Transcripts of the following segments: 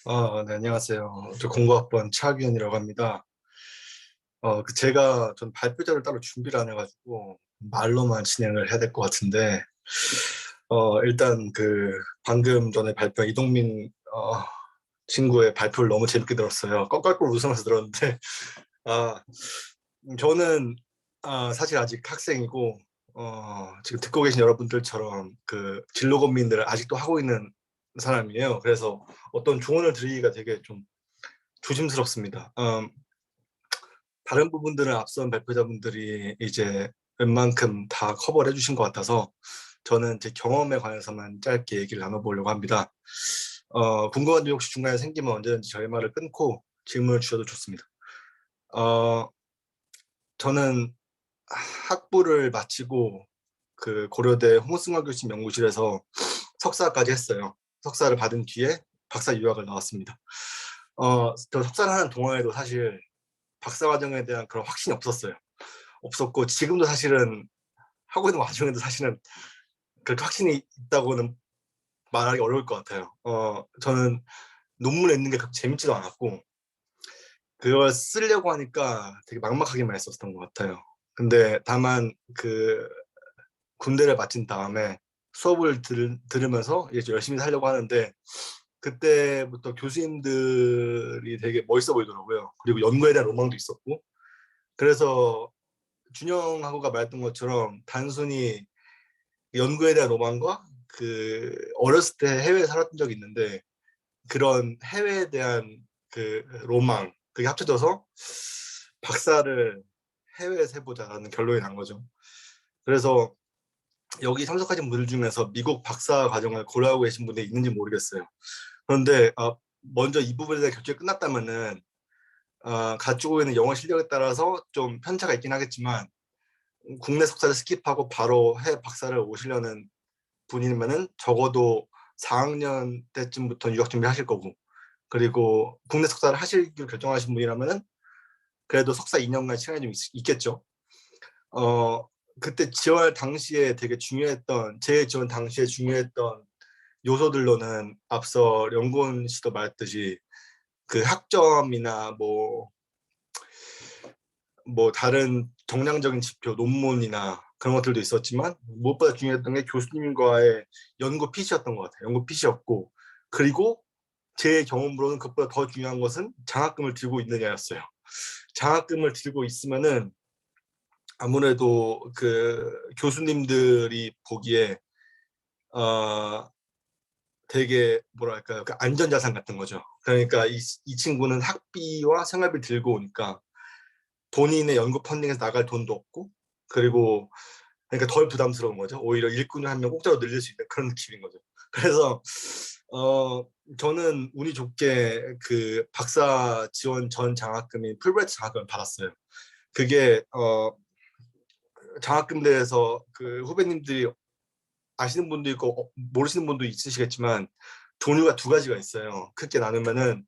네, 안녕하세요. 저 공고학번 차기현이라고 합니다. 제가 발표자를 따로 준비를 안 해가지고 말로만 진행을 해야 될 것 같은데, 일단 방금 전에 발표한 이동민 친구의 발표를 너무 재밌게 들었어요. 껄껄껄 웃으면서 들었는데, 아, 저는 사실 아직 학생이고, 지금 듣고 계신 여러분들처럼 진로 고민들을 아직도 하고 있는 사람이에요. 그래서 어떤 조언을 드리기가 되게 좀 조심스럽습니다. 다른 부분들은 앞선 발표자분들이 이제 웬만큼 다 커버를 해주신 것 같아서 저는 제 경험에 관해서만 짧게 얘기를 나눠보려고 합니다. 궁금한 점 혹시 중간에 생기면 언제든지 저희 말을 끊고 질문을 주셔도 좋습니다. 어, 저는 학부를 마치고 고려대 홍승화 교수 연구실에서 석사까지 했어요. 석사를 받은 뒤에 박사 유학을 나왔습니다. 저 석사를 하는 동안에도 사실 박사 과정에 대한 그런 확신이 없었어요. 없었고 지금도 사실은 하고 있는 와중에도 사실은 그렇게 확신이 있다고는 말하기 어려울 것 같아요. 저는 논문 읽는 게 그렇게 재밌지도 않았고 그걸 쓰려고 하니까 되게 막막하게만 했었던 것 같아요. 근데 다만 군대를 마친 다음에 수업을 들으면서 이제 열심히 살려고 하는데 그때부터 교수님들이 되게 멋있어 보이더라고요. 그리고 연구에 대한 로망도 있었고 그래서 준영하고가 말했던 것처럼 단순히 연구에 대한 로망과 어렸을 때 해외에 살았던 적이 있는데 그런 해외에 대한 로망 그게 합쳐져서 박사를 해외에서 해보자라는 결론이 난 거죠. 그래서 여기 참석하신 분들 중에서 미국 박사 과정을 고려하고 계신 분들이 있는지 모르겠어요. 그런데 먼저 이 부분에 대한 결정이 끝났다면은 가지고 있는 영어 실력에 따라서 좀 편차가 있긴 하겠지만 국내 석사를 스킵하고 바로 해외 박사를 오시려는 분이면은 적어도 4학년 때쯤부터 유학 준비하실 거고 그리고 국내 석사를 하시기로 결정하신 분이라면은 그래도 석사 2년간 시간이 좀 있겠죠. 어, 그때 지원할 당시에 되게 중요했던 제 지원 당시에 중요했던 요소들로는 앞서 연구원 씨도 말했듯이 학점이나 뭐 다른 정량적인 지표, 논문이나 그런 것들도 있었지만 무엇보다 중요했던 게 교수님과의 연구 PC였던 것 같아요. 연구 PC였고 그리고 제 경험으로는 그것보다 더 중요한 것은 장학금을 들고 있느냐였어요. 장학금을 들고 있으면은 아무래도 교수님들이 보기에 어 되게 뭐랄까요 안전자산 같은 거죠. 그러니까 이 친구는 학비와 생활비 들고 오니까 본인의 연구 펀딩에서 나갈 돈도 없고 그리고 그러니까 덜 부담스러운 거죠. 오히려 일꾼을 한 명 공짜로 늘릴 수 있는 그런 느낌인 거죠. 그래서 어 저는 운이 좋게 박사 지원 전 장학금인 풀브라이트 장학금을 받았어요. 그게 장학금 대에서 후배님들이 아시는 분도 있고 모르시는 분도 있으시겠지만 종류가 두 가지가 있어요. 크게 나누면은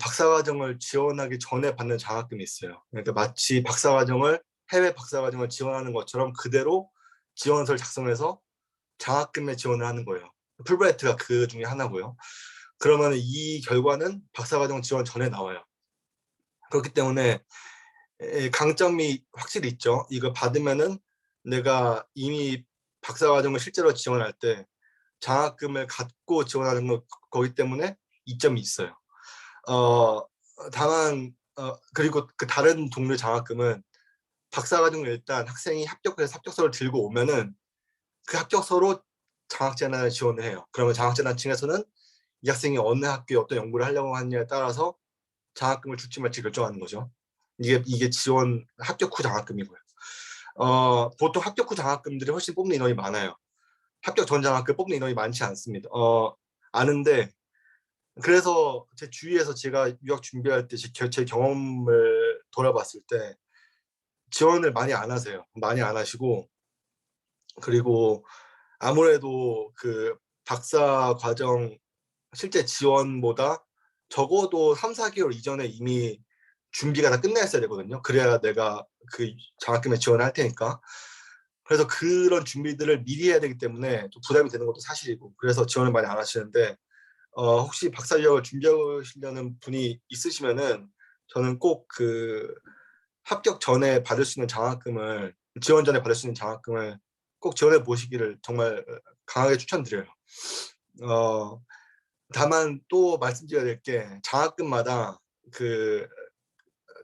박사과정을 지원하기 전에 받는 장학금이 있어요. 그러니까 마치 박사과정을 해외 박사과정을 지원하는 것처럼 그대로 지원서를 작성해서 장학금에 지원을 하는 거예요. 풀브라이트가 그 중에 하나고요. 그러면 이 결과는 박사과정 지원 전에 나와요. 그렇기 때문에 강점이 확실히 있죠. 이거 받으면은 내가 이미 박사과정을 실제로 지원할 때 장학금을 갖고 지원하는 거기 때문에 이점이 있어요. 어, 다만 그리고 다른 동료 장학금은 박사과정을 일단 학생이 합격해서 합격서를 들고 오면은 그 합격서로 장학재단을 지원을 해요. 그러면 장학재단 측에서는 이 학생이 어느 학교에 어떤 연구를 하려고 하느냐에 따라서 장학금을 줄지 말지 결정하는 거죠. 이게 지원 합격 후 장학금이고요. 보통 합격 후 장학금들이 훨씬 뽑는 인원이 많아요. 합격 전 장학금 뽑는 인원이 많지 않습니다. 아는데 그래서 제 주위에서 제가 유학 준비할 때 제 경험을 돌아봤을 때 지원을 많이 안 하세요. 많이 안 하시고 그리고 아무래도 박사 과정 실제 지원보다 적어도 3, 4개월 이전에 이미 준비가 다 끝나 있어야 되거든요. 그래야 내가 장학금에 지원을 할 테니까. 그래서 그런 준비들을 미리 해야 되기 때문에 좀 부담이 되는 것도 사실이고 그래서 지원을 많이 안 하시는데 혹시 박사 유학을 준비하시려는 분이 있으시면은 저는 꼭 그 합격 전에 받을 수 있는 장학금을 지원 전에 받을 수 있는 장학금을 꼭 지원해 보시기를 정말 강하게 추천드려요. 어, 다만 또 말씀드려야 될 게 장학금마다 그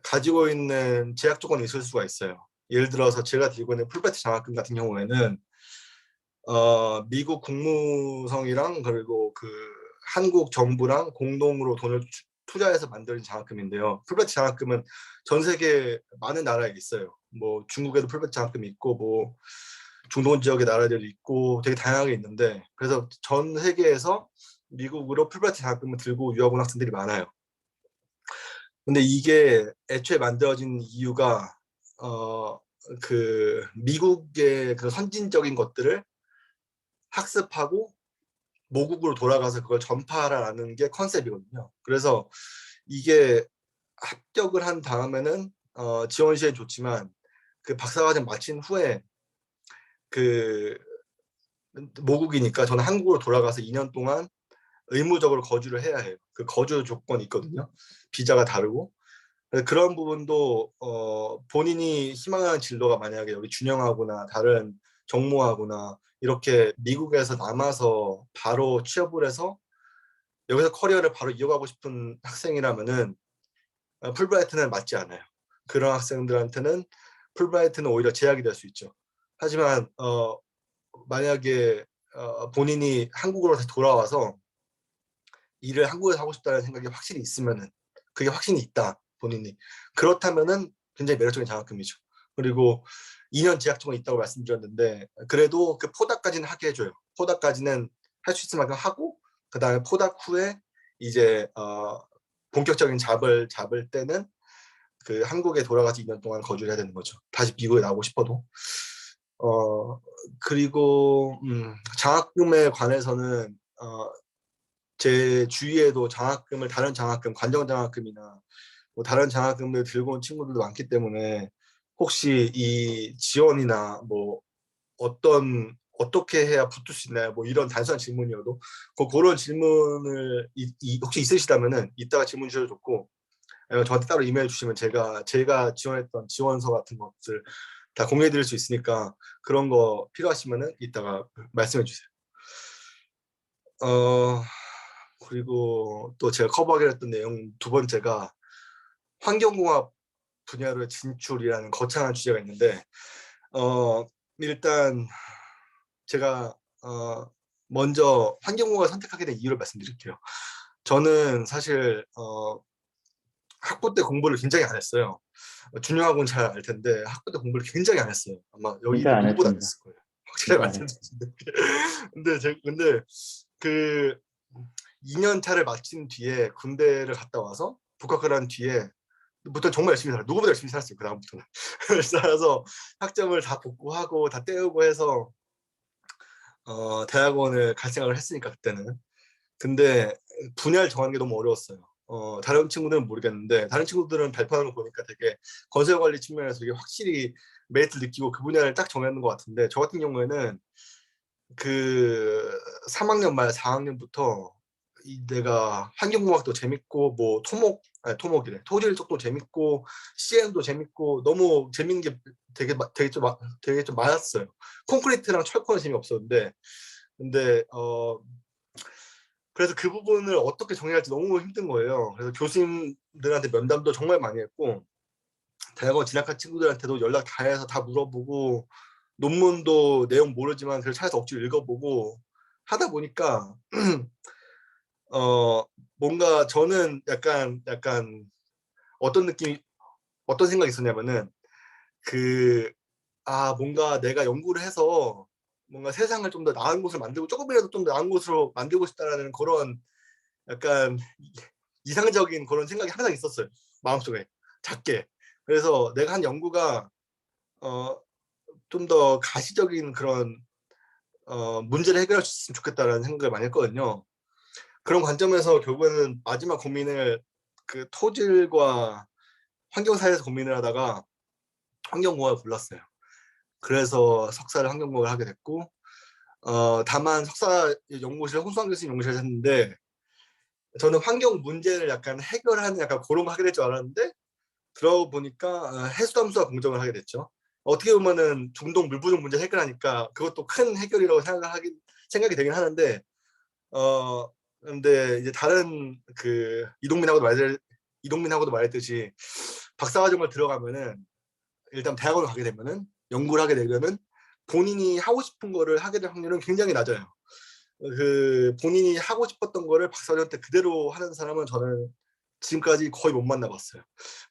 가지고 있는 제약 조건이 있을 수가 있어요. 예를 들어서 제가 들고 있는 풀베트 장학금 같은 경우에는 미국 국무성이랑 그리고 그 한국 정부랑 공동으로 돈을 투자해서 만든 장학금인데요. 풀베트 장학금은 전 세계 많은 나라에 있어요. 뭐 중국에도 풀베트 장학금이 있고 뭐 중동 지역의 나라들도 있고 되게 다양하게 있는데 그래서 전 세계에서 미국으로 풀베트 장학금을 들고 유학 온 학생들이 많아요. 근데 이게 애초에 만들어진 이유가 그 미국의 그 선진적인 것들을 학습하고 모국으로 돌아가서 그걸 전파하라는 게 컨셉이거든요. 그래서 이게 합격을 한 다음에는 지원 시에 좋지만 그 박사과정 마친 후에 그 모국이니까 저는 한국으로 돌아가서 2년 동안 의무적으로 거주를 해야 해요. 그 거주 조건이 있거든요. 비자가 다르고 그런 부분도 본인이 희망하는 진로가 만약에 여기 준영하거나 다른 정모하거나 이렇게 미국에서 남아서 바로 취업을 해서 여기서 커리어를 바로 이어가고 싶은 학생이라면은 풀브라이트는 맞지 않아요. 그런 학생들한테는 풀브라이트는 오히려 제약이 될 수 있죠. 하지만 만약에 본인이 한국으로 다시 돌아와서 일을 한국에서 하고 싶다는 생각이 확실히 있으면은 그게 확신이 있다 본인이 그렇다면은 굉장히 매력적인 장학금이죠. 그리고 2년 제약 조건이 있다고 말씀드렸는데 그래도 그 포닥까지는 하게 해줘요. 포닥까지는 할 수 있을 만큼 하고 그 다음에 포닥 후에 이제 본격적인 잡을 때는 그 한국에 돌아가서 2년 동안 거주를 해야 되는 거죠. 다시 미국에 나오고 싶어도. 그리고 장학금에 관해서는 제 주위에도 장학금을 다른 장학금, 관정 장학금이나 뭐 다른 장학금을 들고 온 친구들도 많기 때문에 혹시 이 지원이나 뭐 어떻게 해야 붙을 수 있나요? 뭐 이런 단순한 질문이어도 그런 질문을 혹시 있으시다면은 이따가 질문 주셔도 좋고 아니면 저한테 따로 이메일 주시면 제가 지원했던 지원서 같은 것들 다 공유해 드릴 수 있으니까 그런 거 필요하시면은 이따가 말씀해 주세요. 어 그리고 또 제가 커버하기로 했던 내용 두 번째가 환경공학 분야로 진출이라는 거창한 주제가 있는데 일단 제가 먼저 환경공학을 선택하게 된 이유를 말씀드릴게요. 저는 사실 학부 때 공부를 굉장히 안 했어요. 준영하고는 잘 알 텐데 학부 때 공부를 굉장히 안 했어요. 아마 여기 진짜 있는 안 누구보다 안 했습니다. 했을 거예요. 확실하게 진짜 안 했습니다. 말씀드리는데 근데 그 2년 차를 마친 뒤에 군대를 갔다 와서 복학을 한 뒤에 부터 정말 열심히 살아요. 누구보다 열심히 살았어요. 그 다음부터는 살아서 학점을 다 복구하고 다 떼우고 해서 대학원을 갈 생각을 했으니까 그때는. 근데 분야를 정하는 게 너무 어려웠어요. 다른 친구들은 모르겠는데 다른 친구들은 발표하는 거 보니까 되게 건설 관리 측면에서 되게 확실히 메리트를 느끼고 그 분야를 딱 정하는 것 같은데 저 같은 경우에는 그 3학년 말 4학년부터 내가 환경공학도 재밌고 뭐 토목이래 토질 쪽도 재밌고 CM도 재밌고 너무 재밌는 게 되게 좀 많았어요. 콘크리트랑 철코는 재미없었는데 근데 그래서 그 부분을 어떻게 정해야 할지 너무 힘든 거예요. 그래서 교수님들한테 면담도 정말 많이 했고 대학원 진학한 친구들한테도 연락 다 해서 다 물어보고 논문도 내용 모르지만 그걸 찾아서 억지로 읽어보고 하다 보니까 어 뭔가 저는 약간 어떤 느낌이 어떤 생각이 있었냐면은 그 뭔가 내가 연구를 해서 뭔가 세상을 좀 더 나은 곳을 만들고 조금이라도 좀 더 나은 곳으로 만들고 싶다라는 그런 약간 이상적인 그런 생각이 항상 있었어요. 마음속에 작게. 그래서 내가 한 연구가 좀 더 가시적인 그런 문제를 해결할 수 있으면 좋겠다라는 생각을 많이 했거든요. 그런 관점에서 결국에는 마지막 고민을 그 토질과 환경사에서 고민을 하다가 환경공학을 골랐어요. 그래서 석사를 환경공학을 하게 됐고 다만 석사 연구실 홍수환 교수님 연구실에서 했는데 저는 환경 문제를 약간 해결하는 약간 그런 거 하게 될 줄 알았는데 들어보니까 해수담수화 공정을 하게 됐죠. 어떻게 보면은 중동 물 부족 문제 해결하니까 그것도 큰 해결이라고 생각이 되긴 하는데 근데 이제 다른 그 이동민하고도 말했듯이 박사과정을 들어가면은 일단 대학원을 가게 되면은 연구를 하게 되면은 본인이 하고 싶은 거를 하게 될 확률은 굉장히 낮아요. 그 본인이 하고 싶었던 거를 박사과정 때 그대로 하는 사람은 저는 지금까지 거의 못 만나봤어요.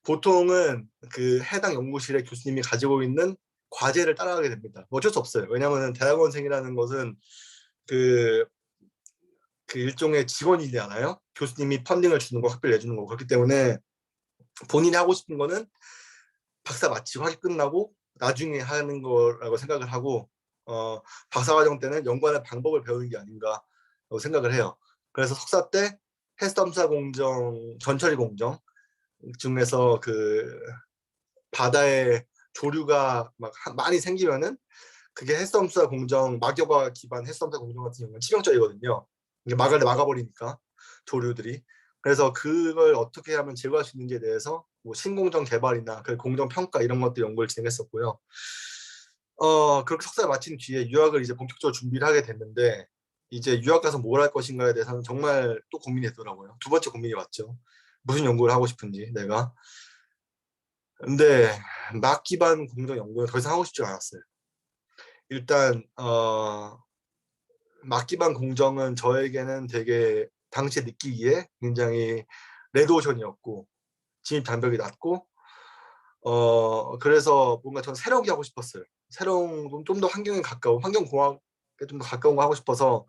보통은 그 해당 연구실의 교수님이 가지고 있는 과제를 따라가게 됩니다. 어쩔 수 없어요. 왜냐하면 대학원생이라는 것은 그, 그 일종의 직원이잖아요. 교수님이 펀딩을 주는 거, 학비를 내주는 거. 그렇기 때문에 본인이 하고 싶은 거는 박사 마치고 학위 끝나고 나중에 하는 거라고 생각을 하고 박사과정 때는 연구하는 방법을 배우는 게 아닌가라고 생각을 해요. 그래서 석사 때 해수담수화 공정, 전처리 공정 중에서 그 바다에 조류가 막 많이 생기면은 그게 해수담수화 공정 막여과 기반 해수담수화 공정 같은 경우는 치명적이거든요. 이게 막아버리니까 조류들이. 그래서 그걸 어떻게 하면 제거할 수 있는지에 대해서 뭐 신공정 개발이나 그 공정 평가 이런 것들 연구를 진행했었고요. 그렇게 석사를 마친 뒤에 유학을 이제 본격적으로 준비를 하게 됐는데 이제 유학 가서 뭘 할 것인가에 대해서는 정말 또 고민이 되더라고요. 두 번째 고민이 왔죠. 무슨 연구를 하고 싶은지 내가. 근데 막 기반 공정 연구는 더 이상 하고 싶지 않았어요. 일단 막 기반 공정은 저에게는 되게 당시에 느끼기에 굉장히 레드오션이었고 진입 장벽이 낮고 그래서 뭔가 저는 새로운 게 하고 싶었어요. 새로운 좀 더 환경에 가까운 환경공학에 좀 더 가까운 거 하고 싶어서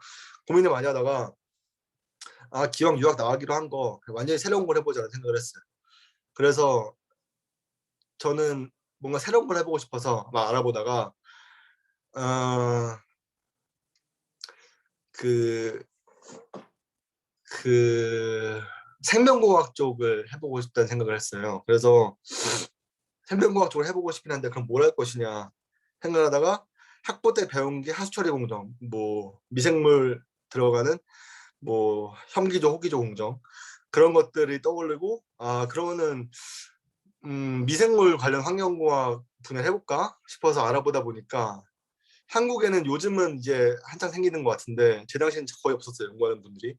고민을 많이 하다가 기왕 유학 나가기로 한 거 완전히 새로운 걸 해보자는 생각을 했어요. 그래서 저는 뭔가 새로운 걸 해보고 싶어서 막 알아보다가 어, 그, 그 생명공학 쪽을 해보고 싶다는 생각을 했어요. 그래서 생명공학 쪽을 해보고 싶긴 한데 그럼 뭘 할 것이냐 생각하다가 학부 때 배운 게 하수처리 공정, 뭐 미생물 들어가는 뭐 혐기조, 호기조 공정 그런 것들이 떠오르고 그러면은 미생물 관련 환경공학 분야를 해볼까 싶어서 알아보다 보니까 한국에는 요즘은 이제 한창 생기는 것 같은데 제 당시에는 거의 없었어요. 연구하는 분들이.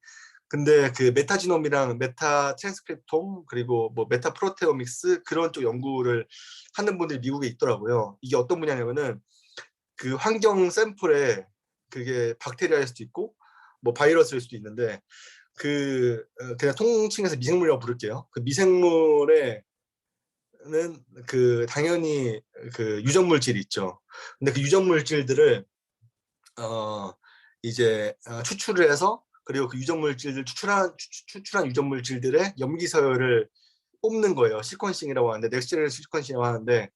근데 그 메타지놈이랑 메타 트랜스크립톰 그리고 뭐 메타 프로테오믹스 그런 쪽 연구를 하는 분들이 미국에 있더라고요. 이게 어떤 분야냐면은 그 환경 샘플에 그게 박테리아일 수도 있고 뭐 바이러스일 수도 있는데 그냥 통칭해서 미생물이라고 부를게요. 그 미생물에 는 그 당연히 그 유전 물질이 있죠. 근데 그 유전 물질들을 어 이제 추출을 해서 그리고 그 유전 물질들 추출한 유전 물질들의 염기 서열을 뽑는 거예요. 시퀀싱이라고 하는데 넥스트 시퀀싱이라고 하는데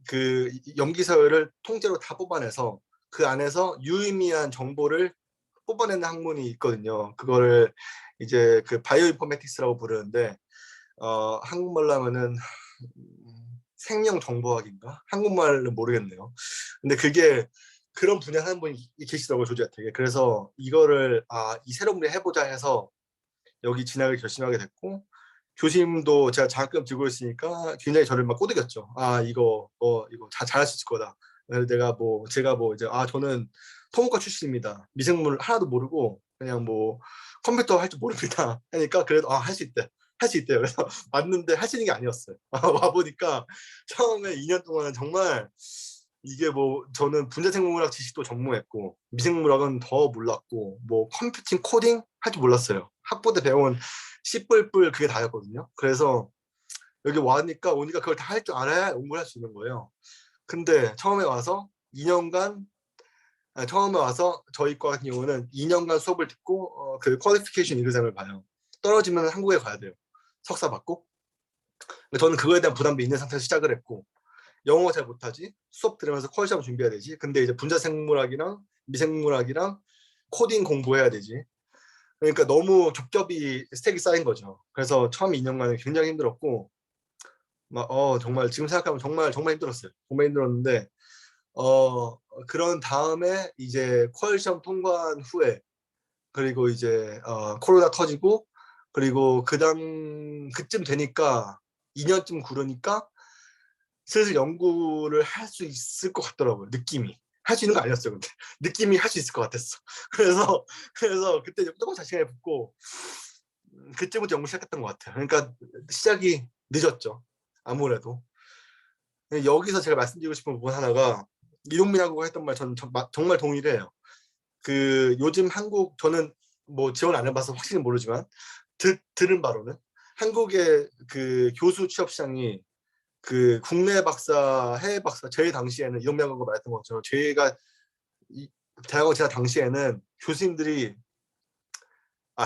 그 염기 서열을 통째로 다 뽑아내서 그 안에서 유의미한 정보를 뽑아내는 학문이 있거든요. 그거를 이제 그 바이오 인포메틱스라고 부르는데 한국말로 하면은 생명정보학인가? 한국말은 모르겠네요. 근데 그게 그런 분야 하는 분이 계시더라고요, 조지아텍에. 그래서 이거를 이 새로운 걸 해보자 해서 여기 진학을 결심하게 됐고 교수님도 제가 장학금 들고 있으니까 굉장히 저를 막 꼬드겼죠. 이거 잘할 수 있을 거다. 그래서 제가 뭐 이제 저는 토목과 출신입니다. 미생물 하나도 모르고 그냥 뭐 컴퓨터 할 줄 모릅니다. 하니까 그래도 할 수 있대. 할 수 있대요. 그래서 왔는데 할 수 있는 게 아니었어요. 와 보니까 처음에 2년 동안은 정말 이게 뭐 저는 분자생물학 지식도 전무했고 미생물학은 더 몰랐고 뭐 컴퓨팅 코딩 할 줄 몰랐어요. 학부 때 배운 C++ 그게 다였거든요. 그래서 여기 오니까 그걸 다 할 줄 알아야 연구를 할 수 있는 거예요. 근데 처음에 와서 저희 과 같은 경우는 2년간 수업을 듣고 그 퀄리피케이션 인그zam을 봐요. 떨어지면 한국에 가야 돼요. 석사 받고. 근데 저는 그거에 대한 부담도 있는 상태에서 시작을 했고 영어 잘 못하지? 수업 들으면서 퀄 시험 준비해야 되지? 근데 이제 분자생물학이랑 미생물학이랑 코딩 공부해야 되지? 그러니까 너무 겹겹이 스택이 쌓인 거죠. 그래서 처음 2년간은 굉장히 힘들었고 정말 지금 생각하면 정말 정말 힘들었어요. 정말 힘들었는데 그런 다음에 이제 퀄 시험 통과한 후에 그리고 이제 코로나 터지고 그리고 그쯤 되니까 2년쯤 구르니까 슬슬 연구를 할 수 있을 것 같더라고요. 느낌이. 할 수 있는 거 아니었어요. 근데 느낌이 할 수 있을 것 같았어. 그래서 그때 조금 자신감이 붙고 그때부터 연구 시작했던 것 같아요. 그러니까 시작이 늦었죠. 아무래도. 여기서 제가 말씀드리고 싶은 부분 하나가 이동민하고 했던 말 저는 정말 동의를 해요. 그 요즘 한국, 저는 뭐 지원 안 해봐서 확실히 모르지만 들은 바로는 한국의 그 교수 취업 시장이 그 국내 박사, 해외 박사, 저희 당시에는 이동명하고 말했던 것처럼 저희가 대학원 제가 당시에는 교수님들이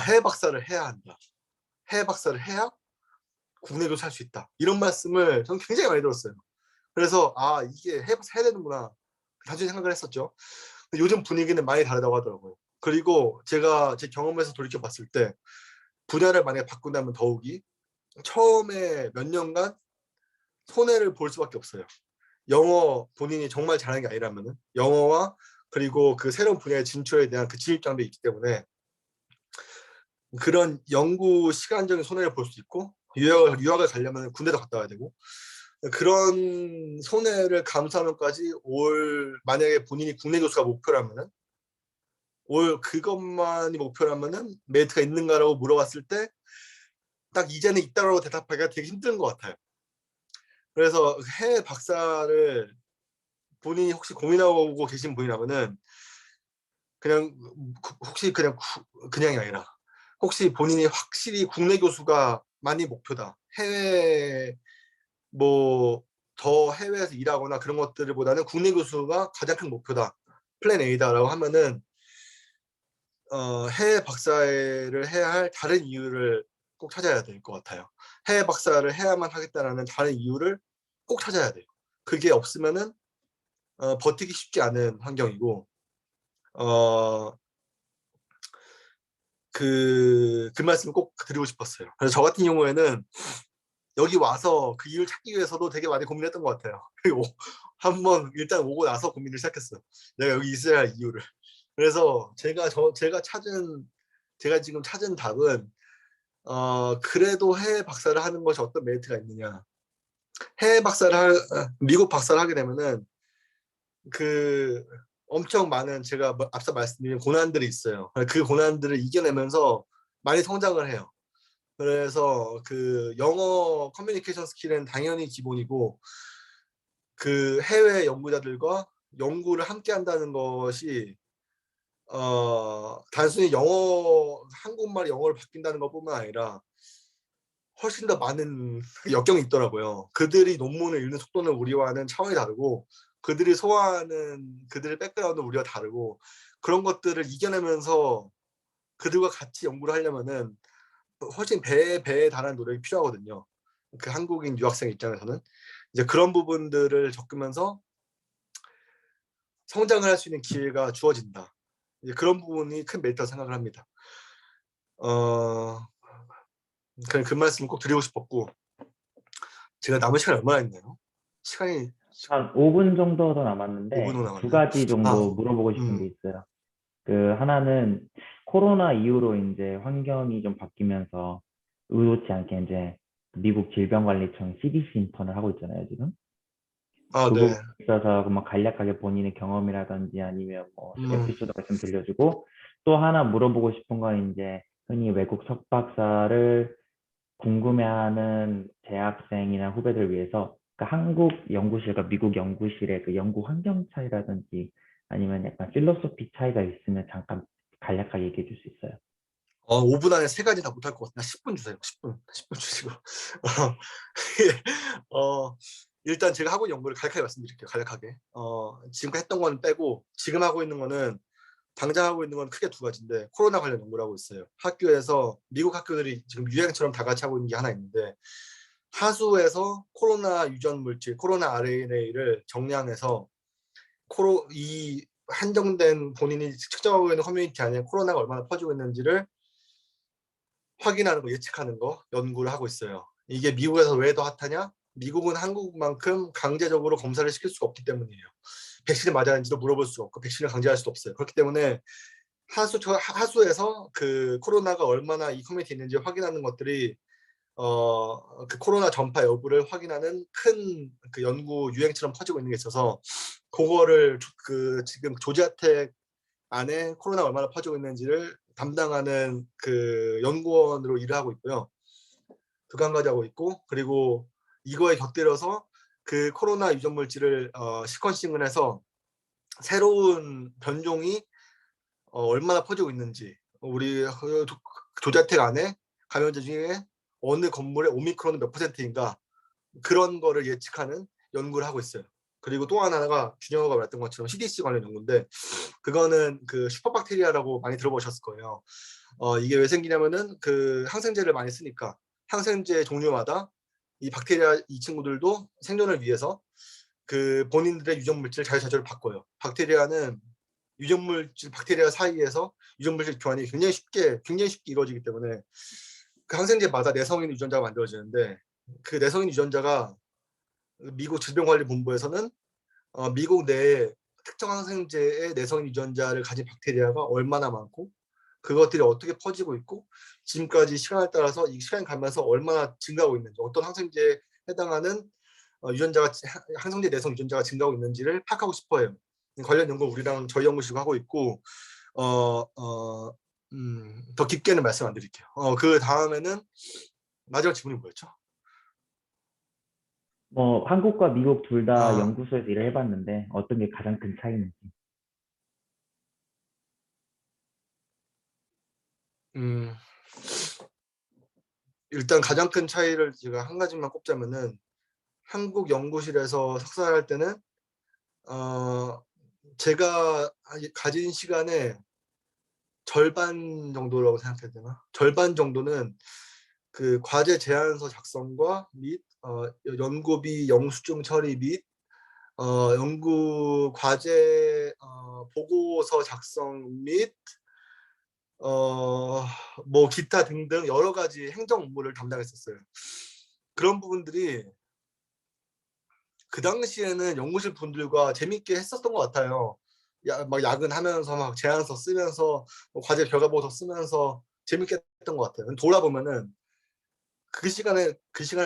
해외 박사를 해야 한다. 해외 박사를 해야 국내 교수 할 수 있다. 이런 말씀을 저는 굉장히 많이 들었어요. 그래서 이게 해외 박사 해야 되는구나. 단순히 생각을 했었죠. 요즘 분위기는 많이 다르다고 하더라고요. 그리고 제가 제 경험에서 돌이켜 봤을 때 분야를 만약에 바꾼다면 더욱이 처음에 몇 년간 손해를 볼 수밖에 없어요. 영어 본인이 정말 잘하는 게 아니라면은 영어와 그리고 그 새로운 분야의 진출에 대한 그 진입장벽이 있기 때문에 그런 연구 시간적인 손해를 볼 수 있고 유학을 가려면 군대도 갔다 와야 되고 그런 손해를 감수하면까지 만약에 본인이 국내 교수가 목표라면은 그것만이 목표라면은 메리트가 있는가라고 물어봤을 때 딱 이제는 있다라고 대답하기가 되게 힘든 것 같아요. 그래서 해외 박사를 본인이 혹시 고민하고 계신 분이라면은 그냥 혹시 그냥이 아니라 혹시 본인이 확실히 국내 교수가 많이 목표다. 해외 더 해외에서 일하거나 그런 것들보다는 국내 교수가 가장 큰 목표다. 플랜 A다라고 하면은 해외 박사를 해야 할 다른 이유를 꼭 찾아야 될 것 같아요. 해외 박사를 해야만 하겠다라는 다른 이유를 꼭 찾아야 돼요. 그게 없으면은 버티기 쉽지 않은 환경이고 그 말씀을 꼭 드리고 싶었어요. 그래서 저 같은 경우에는 여기 와서 그 이유를 찾기 위해서도 되게 많이 고민했던 것 같아요. 그리고 한번 일단 오고 나서 고민을 시작했어요. 내가 여기 있어야 할 이유를. 그래서 제가 지금 찾은 답은 그래도 해외 박사를 하는 것이 어떤 메리트가 있느냐. 미국 박사를 하게 되면은 그 엄청 많은 제가 앞서 말씀드린 고난들이 있어요. 그 고난들을 이겨내면서 많이 성장을 해요. 그래서 그 영어 커뮤니케이션 스킬은 당연히 기본이고 그 해외 연구자들과 연구를 함께 한다는 것이 단순히 한국말이 영어를 바뀐다는 것뿐만 아니라 훨씬 더 많은 역경이 있더라고요. 그들이 논문을 읽는 속도는 우리와는 차원이 다르고 그들이 소화하는 그들의 백그라운드는 우리와 다르고 그런 것들을 이겨내면서 그들과 같이 연구를 하려면은 훨씬 배에 달하는 노력이 필요하거든요. 그 한국인 유학생 입장에서는 이제 그런 부분들을 겪으면서 성장을 할 수 있는 기회가 주어진다. 이제 그런 부분이 큰 메리트라고 생각을 합니다. 그냥 그 말씀 꼭 드리고 싶었고 제가 남은 시간이 얼마나 있나요? 시간이 한 5분 정도 더 5분 남았는데 후 두 남았나요? 가지 정도 물어보고 싶은 게 있어요. 그 하나는 코로나 이후로 이제 환경이 좀 바뀌면서 의도치 않게 이제 미국 질병관리청 CDC 인턴을 하고 있잖아요, 지금. 그 부분에 네. 있어서 뭐 간략하게 본인의 경험이라든지 아니면 뭐 음, 에피소드 같은 들려주고 또 하나 물어보고 싶은 건 이제 흔히 외국 석박사를 궁금해하는 재학생이나 후배들 위해서 그 한국 연구실과 미국 연구실의 그 연구 환경 차이라든지 아니면 약간 필로소피 차이가 있으면 잠깐 간략하게 얘기해 줄 수 있어요. 5분 안에 세 가지 다 못할 것 같아요. 10분 주세요. 10분 주시고. 일단 제가 하고 있는 연구를 간략하게 말씀드릴게요. 간략하게. 지금까지 했던 건 빼고 지금 하고 있는 거는 당장 하고 있는 건 크게 두 가지인데 코로나 관련 연구를 하고 있어요. 학교에서 미국 학교들이 지금 유행처럼 다 같이 하고 있는 게 하나 있는데 하수에서 코로나 유전 물질, 코로나 RNA를 정량해서 이 한정된 본인이 측정하고 있는 커뮤니티 안에 코로나가 얼마나 퍼지고 있는지를 확인하는 거, 예측하는 거 연구를 하고 있어요. 이게 미국에서 왜 더 핫하냐? 미국은 한국만큼 강제적으로 검사를 시킬 수가 없기 때문이에요. 백신을 맞았는지도 물어볼 수가 없고 백신을 강제할 수도 없어요. 그렇기 때문에 하수에서 그 코로나가 얼마나 이 커뮤니티에 있는지 확인하는 것들이 그 코로나 전파 여부를 확인하는 큰 그 연구 유행처럼 퍼지고 있는 게 있어서 그거를 그 지금 조지아텍 안에 코로나가 얼마나 퍼지고 있는지를 담당하는 그 연구원으로 일을 하고 있고요. 그거 한 가지 하고 있고, 그리고 이거에 곁들여서 그 코로나 유전 물질을 시퀀싱을 해서 새로운 변종이 얼마나 퍼지고 있는지, 우리 조자택 안에 감염자 중에 어느 건물에 오미크론은 몇 %인가, 그런 거를 예측하는 연구를 하고 있어요. 그리고 또 하나가 준영호가 말했던 것처럼 CDC 관련 연구인데, 그거는 그 슈퍼박테리아라고 많이 들어보셨을 거예요. 이게 왜 생기냐면은 그 항생제를 많이 쓰니까 항생제 종류마다 이 박테리아 이 친구들도 생존을 위해서 그 본인들의 유전 물질을 자유자재로 바꿔요. 박테리아는 유전 물질 박테리아 사이에서 유전 물질 교환이 굉장히 쉽게 이루어지기 때문에 그 항생제마다 내성인 유전자가 만들어지는데, 그 내성인 유전자가 미국 질병관리본부에서는 미국 내에 특정 항생제의 내성인 유전자를 가진 박테리아가 얼마나 많고 그것들이 어떻게 퍼지고 있고 지금까지 시간에 따라서 이 시간이 가면서 얼마나 증가하고 있는지, 어떤 항생제에 해당하는 항생제 내성 유전자가 증가하고 있는지를 파악하고 싶어요. 관련 연구 우리랑 저희 연구실과 하고 있고, 더 깊게는 말씀 안 드릴게요. 그 다음에는 마지막 질문이 뭐였죠? 뭐 한국과 미국 둘 다 아, 연구소에서 일을 해봤는데 어떤 게 가장 큰 차이인지. 음, 일단 가장 큰 차이를 제가 한 가지만 꼽자면은, 한국 연구실에서 석사를 할 때는 제가 가진 시간의 절반 정도라고 생각해야 되나? 절반 정도는 그 과제 제안서 작성과 및 연구비 영수증 처리 및 연구 과제 보고서 작성 및 뭐 기타 등등 여러 가지 행정 업무를 담당했었어요. 그런 부분들이 그 당시에는 연구실 분들과 재밌게 했었던 것 같아요. 막 야근하면서 막 제안서 쓰면서 뭐 과제 결과보고서 쓰면서 재밌게 했던 것 같아요. 돌아보면은 그 시간을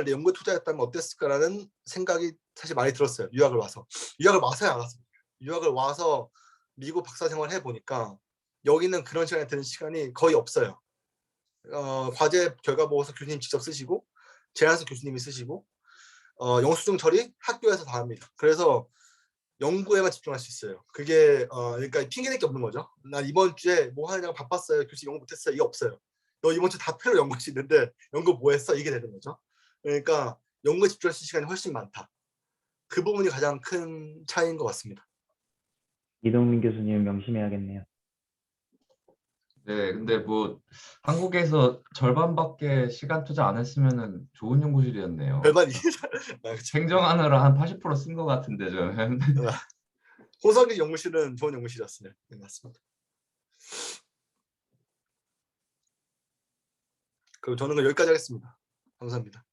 내 연구에 투자했다면 어땠을까라는 생각이 사실 많이 들었어요. 유학을 와서야 알았어요. 유학을 와서 미국 박사 생활 해 보니까 여기는 그런 시간에 드는 시간이 거의 없어요. 과제 결과 보고서 교수님 직접 쓰시고 제안서 교수님이 쓰시고 영수증 처리 학교에서 다 합니다. 그래서 연구에만 집중할 수 있어요. 그게 그러니까 핑계 댈 게 없는 거죠. 나 이번 주에 뭐 하느냐고 바빴어요. 교수님 연구 못했어요. 이게 없어요. 너 이번 주 다 패로 연구할 수 있는데 연구 뭐 했어? 이게 되는 거죠. 그러니까 연구에 집중할 수 있는 시간이 훨씬 많다. 그 부분이 가장 큰 차이인 것 같습니다. 이동민 교수님 명심해야겠네요. 네, 근데 뭐 한국에서 절반밖에 시간 투자 안 했으면은 좋은 연구실이었네요. 별반 이게 그렇죠. 행정하느라 한 80%쓴 것 같은데 저는. 호석이 연구실은 좋은 연구실이었어요. 네, 맞습니다. 그럼 저는 여기까지 하겠습니다. 감사합니다.